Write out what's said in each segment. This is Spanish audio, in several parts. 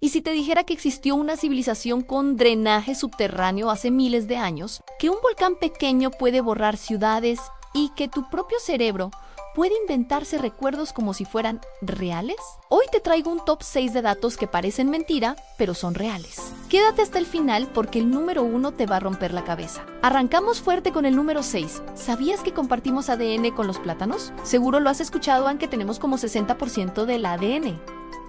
Y si te dijera que existió una civilización con drenaje subterráneo hace miles de años, que un volcán pequeño puede borrar ciudades y que tu propio cerebro puede inventarse recuerdos como si fueran reales? Hoy te traigo un top 6 de datos que parecen mentira, pero son reales. Quédate hasta el final porque el número 1 te va a romper la cabeza. Arrancamos fuerte con el número 6. ¿Sabías que compartimos ADN con los plátanos? Seguro lo has escuchado, aunque tenemos como 60% del ADN.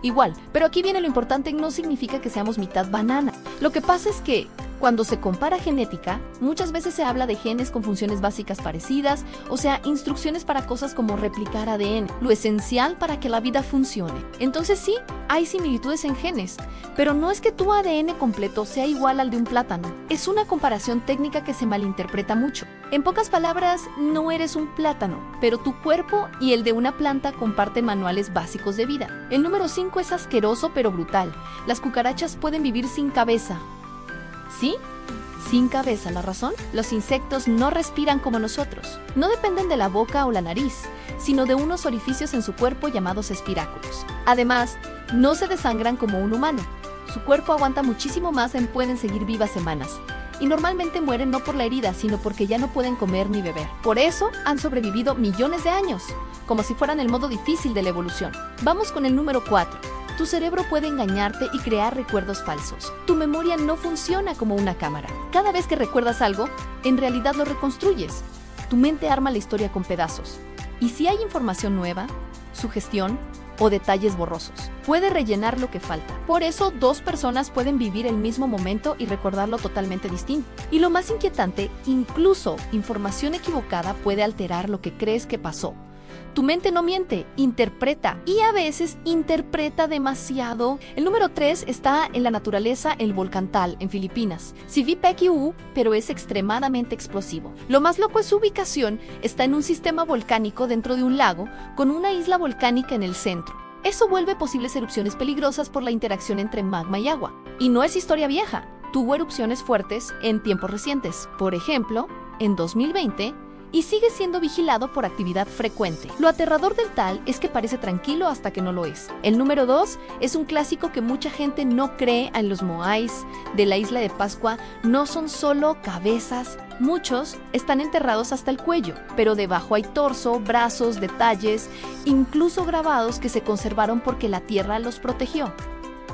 Igual, pero aquí viene lo importante, no significa que seamos mitad banana. Lo que pasa es que cuando se compara genética, muchas veces se habla de genes con funciones básicas parecidas, o sea, instrucciones para cosas como replicar ADN, lo esencial para que la vida funcione. Entonces sí, hay similitudes en genes, pero no es que tu ADN completo sea igual al de un plátano. Es una comparación técnica que se malinterpreta mucho. En pocas palabras, no eres un plátano, pero tu cuerpo y el de una planta comparten manuales básicos de vida. El número 5 es asqueroso pero brutal. Las cucarachas pueden vivir sin cabeza. ¿Sí? Sin cabeza. ¿La razón? Los insectos no respiran como nosotros. No dependen de la boca o la nariz, sino de unos orificios en su cuerpo llamados espiráculos. Además, no se desangran como un humano. Su cuerpo aguanta muchísimo más, pueden seguir vivas semanas. Y normalmente mueren no por la herida, sino porque ya no pueden comer ni beber. Por eso han sobrevivido millones de años, como si fueran el modo difícil de la evolución. Vamos con el número 4. Tu cerebro puede engañarte y crear recuerdos falsos. Tu memoria no funciona como una cámara. Cada vez que recuerdas algo, en realidad lo reconstruyes. Tu mente arma la historia con pedazos. Y si hay información nueva, sugestión o detalles borrosos, puede rellenar lo que falta. Por eso, dos personas pueden vivir el mismo momento y recordarlo totalmente distinto. Y lo más inquietante, incluso información equivocada puede alterar lo que crees que pasó. Tu mente no miente, interpreta, y a veces interpreta demasiado. El número 3 está en la naturaleza, el volcán Taal, en Filipinas. Sivipec-U, pero es extremadamente explosivo. Lo más loco es su ubicación, está en un sistema volcánico dentro de un lago, con una isla volcánica en el centro. Eso vuelve posibles erupciones peligrosas por la interacción entre magma y agua. Y no es historia vieja, tuvo erupciones fuertes en tiempos recientes. Por ejemplo, en 2020, y sigue siendo vigilado por actividad frecuente. Lo aterrador del Taal es que parece tranquilo hasta que no lo es. El número 2 es un clásico que mucha gente no cree en los moais de la isla de Pascua. No son solo cabezas, muchos están enterrados hasta el cuello, pero debajo hay torso, brazos, detalles, incluso grabados que se conservaron porque la tierra los protegió.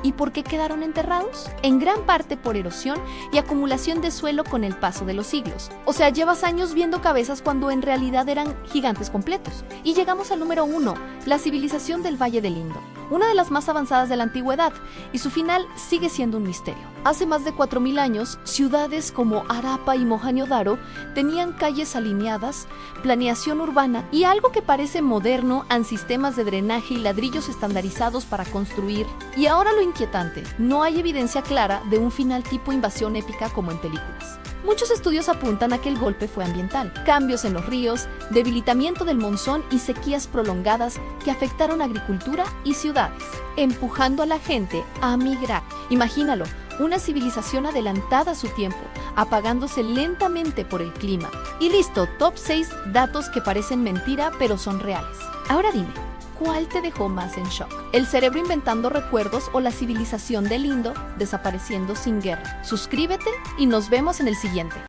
¿Y por qué quedaron enterrados? En gran parte por erosión y acumulación de suelo con el paso de los siglos. O sea, llevas años viendo cabezas cuando en realidad eran gigantes completos. Y llegamos al número 1, la civilización del Valle del Indo. Una de las más avanzadas de la antigüedad, y su final sigue siendo un misterio. Hace más de 4000 años, ciudades como Harappa y Mohenjo-Daro tenían calles alineadas, planeación urbana y algo que parece moderno, en sistemas de drenaje y ladrillos estandarizados para construir. Y ahora lo inquietante, no hay evidencia clara de un final tipo invasión épica como en películas. Muchos estudios apuntan a que el golpe fue ambiental. Cambios en los ríos, debilitamiento del monzón y sequías prolongadas que afectaron agricultura y ciudades, empujando a la gente a migrar. Imagínalo, una civilización adelantada a su tiempo, apagándose lentamente por el clima. Y listo, top 6 datos que parecen mentira pero son reales. Ahora dime, ¿cuál te dejó más en shock? ¿El cerebro inventando recuerdos o la civilización del Indo desapareciendo sin guerra? Suscríbete y nos vemos en el siguiente.